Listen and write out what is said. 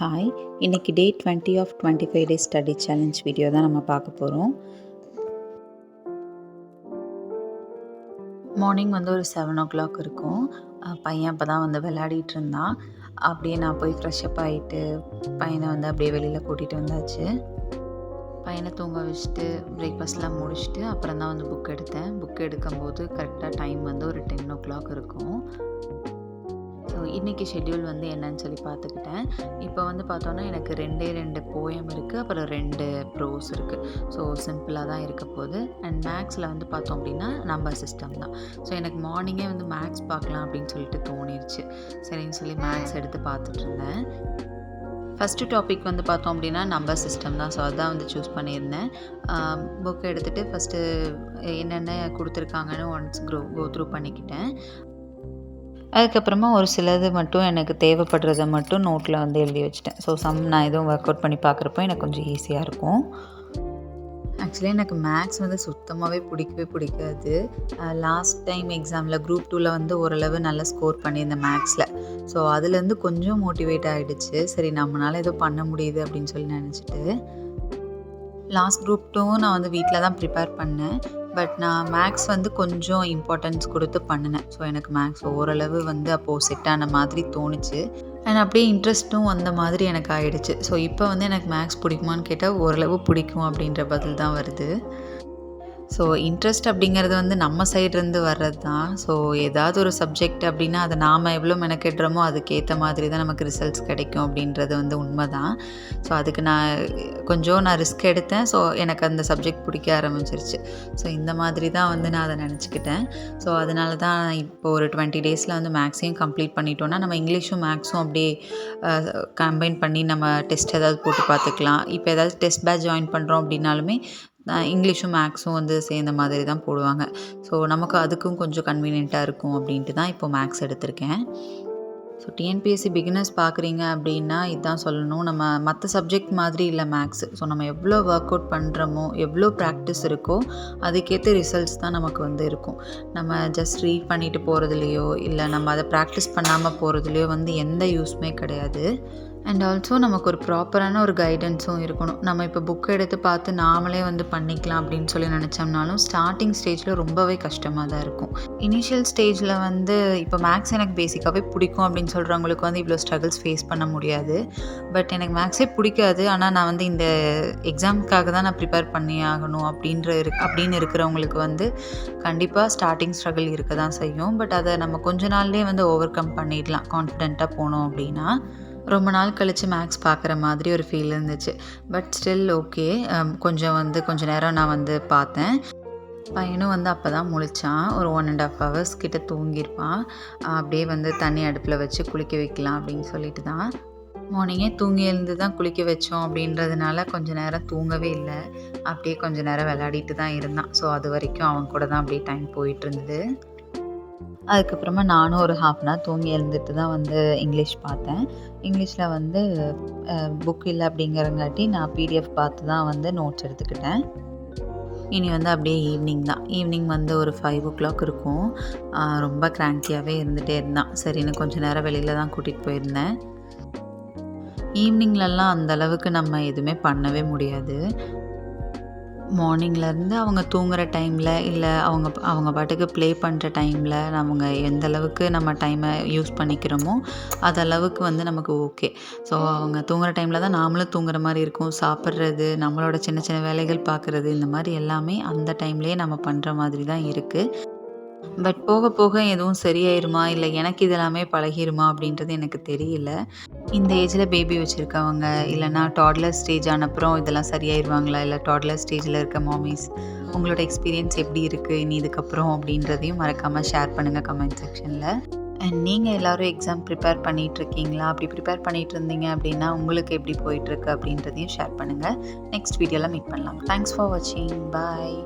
Hi, இன்றைக்கி day 20 of 25 days study challenge video தான் நம்ம பார்க்க போகிறோம். மார்னிங் ஒரு 7 o'clock இருக்கும். பையன் அப்போ தான் விளையாடிட்டு இருந்தான். அப்படியே நான் போய் ஃப்ரெஷ்அப் ஆகிட்டு பையனை அப்படியே வெளியில் கூட்டிகிட்டு வந்தாச்சு. பையனை தூங்க வச்சுட்டு பிரேக்ஃபாஸ்ட்லாம் முடிச்சுட்டு அப்புறம் தான் புக் எடுத்தேன். புக் எடுக்கும்போது கரெக்டாக டைம் ஒரு 10 o'clock இருக்கும். ஸோ இன்றைக்கி ஷெட்யூல் என்னன்னு சொல்லி பார்த்துக்கிட்டேன். இப்போ பார்த்தோன்னா எனக்கு 2 போயம் இருக்குது, அப்புறம் 2 ப்ரோஸ் இருக்குது. ஸோ சிம்பிளாக தான் இருக்க போகுது. அண்ட் மேக்ஸில் பார்த்தோம் அப்படின்னா நம்பர் சிஸ்டம் தான். ஸோ எனக்கு மார்னிங்கே மேக்ஸ் பார்க்கலாம் அப்படின்னு சொல்லிட்டு தோணிருச்சு. சரின்னு சொல்லி மேக்ஸ் எடுத்து பார்த்துட்டு இருந்தேன். ஃபஸ்ட்டு டாபிக் பார்த்தோம் அப்படின்னா நம்பர் சிஸ்டம் தான். ஸோ அதான் சூஸ் பண்ணியிருந்தேன். புக் எடுத்துகிட்டு ஃபஸ்ட்டு என்னென்ன கொடுத்துருக்காங்கன்னு ஒன்ஸ் கோ த்ரூ பண்ணிக்கிட்டேன். அதுக்கப்புறமா ஒரு சிலது மட்டும் எனக்கு தேவைப்படுறத மட்டும் நோட்டில் எழுதி வச்சுட்டேன். ஸோ நான் எதுவும் ஒர்க் அவுட் பண்ணி பார்க்குறப்போ எனக்கு கொஞ்சம் ஈஸியாக இருக்கும். ஆக்சுவலி எனக்கு மேக்ஸ் சுத்தமாகவே பிடிக்காது. லாஸ்ட் டைம் எக்ஸாமில் குரூப் 2ல் ஓரளவு நல்லா ஸ்கோர் பண்ணியிருந்தேன் மேக்ஸில். ஸோ அதுலேருந்து கொஞ்சம் மோட்டிவேட் ஆகிடுச்சு. சரி, நம்மளால் ஏதோ பண்ண முடியுது அப்படின்னு சொல்லி நினச்சிட்டு லாஸ்ட் குரூப் 2 நான் வீட்டில் தான் ப்ரிப்பேர் பண்ணேன். பட் நான் மேக்ஸ் கொஞ்சம் இம்பார்ட்டன்ஸ் கொடுத்து பண்ணினேன். ஸோ எனக்கு மேக்ஸ் ஓரளவு அப்போது செட் ஆன மாதிரி தோணுச்சு. அண்ட் அப்படியே இன்ட்ரெஸ்ட்டும் வந்த மாதிரி எனக்கு ஆகிடுச்சு. ஸோ இப்போ எனக்கு மேக்ஸ் பிடிக்குமான்னு கேட்டால் ஓரளவு பிடிக்கும் அப்படின்ற பதில் தான் வருது. ஸோ இன்ட்ரெஸ்ட் அப்படிங்கிறது நம்ம சைட்லேருந்து வர்றது தான். ஸோ ஏதாவது ஒரு சப்ஜெக்ட் அப்படின்னா அதை நாம் எவ்வளோ மெனக்கெடுறோமோ அதுக்கேற்ற மாதிரி தான் நமக்கு ரிசல்ட்ஸ் கிடைக்கும் அப்படின்றது உண்மை தான். ஸோ அதுக்கு நான் ரிஸ்க் எடுத்தேன். ஸோ எனக்கு அந்த சப்ஜெக்ட் பிடிக்க ஆரம்பிச்சிருச்சு. ஸோ இந்த மாதிரி தான் நான் அதை நினச்சிக்கிட்டேன். ஸோ அதனால தான் இப்போ ஒரு 20 டேஸில் மேக்ஸையும் கம்ப்ளீட் பண்ணிட்டோன்னா நம்ம இங்கிலீஷும் மேக்ஸும் அப்படியே கம்பைன் பண்ணி நம்ம டெஸ்ட் ஏதாவது போட்டு பார்த்துக்கலாம். இப்போ ஏதாவது டெஸ்ட் பேட்ச் ஜாயின் பண்ணுறோம் அப்படின்னாலுமே இங்கிலீஷும் மேக்ஸும் சேர்ந்த மாதிரி தான் போடுவாங்க. ஸோ நமக்கு அதுக்கும் கொஞ்சம் கன்வீனியண்ட்டாக இருக்கும் அப்படின்ட்டு தான் இப்போ மேக்ஸ் எடுத்திருக்கேன். ஸோ டிஎன்பிஎஸ்சி பிகினர்ஸ் பார்க்குறீங்க அப்படின்னா இதுதான் சொல்லணும். நம்ம மற்ற சப்ஜெக்ட் மாதிரி இல்லை மேக்ஸ். ஸோ நம்ம எவ்வளோ ஒர்க் அவுட் பண்ணுறோமோ, எவ்வளோ ப்ராக்டிஸ் இருக்கோ அதுக்கேற்ற ரிசல்ட்ஸ் தான் நமக்கு இருக்கும். நம்ம ஜஸ்ட் ரீட் பண்ணிட்டு போகிறதுலையோ இல்லை நம்ம அதை ப்ராக்டிஸ் பண்ணாமல் போகிறதுலையோ எந்த யூஸ்மே கிடையாது. அண்ட் ஆல்சோ நமக்கு ஒரு ப்ராப்பரான ஒரு கைடன்ஸும் இருக்கணும். நம்ம இப்போ புக் எடுத்து பார்த்து நாமளே பண்ணிக்கலாம் அப்படின்னு சொல்லி நினச்சோம்னாலும் ஸ்டார்டிங் ஸ்டேஜில் ரொம்பவே கஷ்டமாக தான் இருக்கும். இனிஷியல் ஸ்டேஜில் இப்போ மேக்ஸ் எனக்கு பேசிக்காகவே பிடிக்கும் அப்படின்னு சொல்கிறவங்களுக்கு இவ்வளோ ஸ்ட்ரகிள்ஸ் ஃபேஸ் பண்ண முடியாது. பட் எனக்கு மேக்ஸே பிடிக்காது, ஆனால் நான் இந்த எக்ஸாமுக்காக தான் நான் ப்ரிப்பேர் பண்ணி ஆகணும் அப்படின்னு இருக்கிறவங்களுக்கு கண்டிப்பாக ஸ்டார்டிங் ஸ்ட்ரகிள் இருக்க தான் செய்யும். பட் அதை நம்ம கொஞ்ச நாள்லேயே ஓவர் கம் பண்ணிடலாம் கான்ஃபிடென்ட்டாக போனோம் அப்படின்னா. ரொம்ப நாள் கழித்து மேக்ஸ் பார்க்குற மாதிரி ஒரு ஃபீல் இருந்துச்சு. But still okay. கொஞ்ச நேரம் நான் பார்த்தேன். பையனும் அப்போ தான் முழிச்சான். ஒரு 1.5 hours கிட்ட தூங்கியிருப்பான். அப்படியே தண்ணி அடுப்பில் வச்சு குளிக்க வைக்கலாம் அப்படின்னு சொல்லிட்டு தான் மார்னிங்கே தூங்கி எழுந்து தான் குளிக்க வச்சோம். அப்படின்றதுனால கொஞ்சம் நேரம் தூங்கவே இல்லை. அப்படியே கொஞ்சம் நேரம் விளையாடிட்டு தான் இருந்தான். ஸோ அது வரைக்கும் அவன் கூட தான் அப்படியே டைம் போயிட்டு இருந்தது. அதுக்கப்புறமா நானும் ஒரு 1/2 hour தூங்கி எழுந்துட்டு தான் இங்கிலீஷ் பார்த்தேன். இங்கிலீஷில் புக் இல்லை அப்படிங்கிறங்காட்டி நான் பிடிஎஃப் பார்த்து தான் நோட்ஸ் எடுத்துக்கிட்டேன். இனி அப்படியே ஈவினிங் தான். ஈவினிங் ஒரு 5 o'clock இருக்கும். ரொம்ப கிராங்கியாகவே இருந்துகிட்டே இருந்தான். சரின்னு கொஞ்சம் நேரம் வெளியில் தான் கூட்டிகிட்டு போயிருந்தேன். ஈவினிங்லலாம் அந்தளவுக்கு நம்ம எதுவுமே பண்ணவே முடியாது. மார்னிங்லேருந்து அவங்க தூங்குகிற டைமில் இல்லை அவங்க பாட்டுக்கு ப்ளே பண்ணுற டைமில் அவங்க எந்த அளவுக்கு நம்ம டைமை யூஸ் பண்ணிக்கிறோமோ அதளவுக்கு நமக்கு ஓகே. ஸோ அவங்க தூங்குகிற டைமில் தான் நாமளும் தூங்குற மாதிரி இருக்கும். சாப்பிட்றது, நம்மளோட சின்ன சின்ன வேலைகள் பார்க்குறது, இந்த மாதிரி எல்லாமே அந்த டைம்லேயே நம்ம பண்ணுற மாதிரி தான் இருக்குது. பட் போக போக எதுவும் சரியாயிருமா இல்லை எனக்கு இதெல்லாமே பழகிருமா அப்படின்றது எனக்கு தெரியல. இந்த ஏஜில் பேபி வச்சுருக்கவங்க இல்லைனா டாட்லர் ஸ்டேஜ் ஆனப்புறம் இதெல்லாம் சரியாயிருவாங்களா, இல்லை டாட்லர் ஸ்டேஜில் இருக்க மாமிஸ் உங்களோட எக்ஸ்பீரியன்ஸ் எப்படி இருக்குது இனி இதுக்கப்புறம் அப்படின்றதையும் மறக்காமல் ஷேர் பண்ணுங்கள் கமெண்ட் செக்ஷனில். அண்ட் நீங்கள் எல்லோரும் எக்ஸாம் ப்ரிப்பேர் பண்ணிகிட்ருக்கீங்களா? அப்படி ப்ரிப்பேர் பண்ணிகிட்டு இருந்தீங்க அப்படின்னா உங்களுக்கு எப்படி போயிட்டுருக்கு அப்படின்றதையும் ஷேர் பண்ணுங்கள். நெக்ஸ்ட் வீடியோவில் மீட் பண்ணலாம். தேங்க்ஸ் ஃபார் வாட்சிங். பாய்.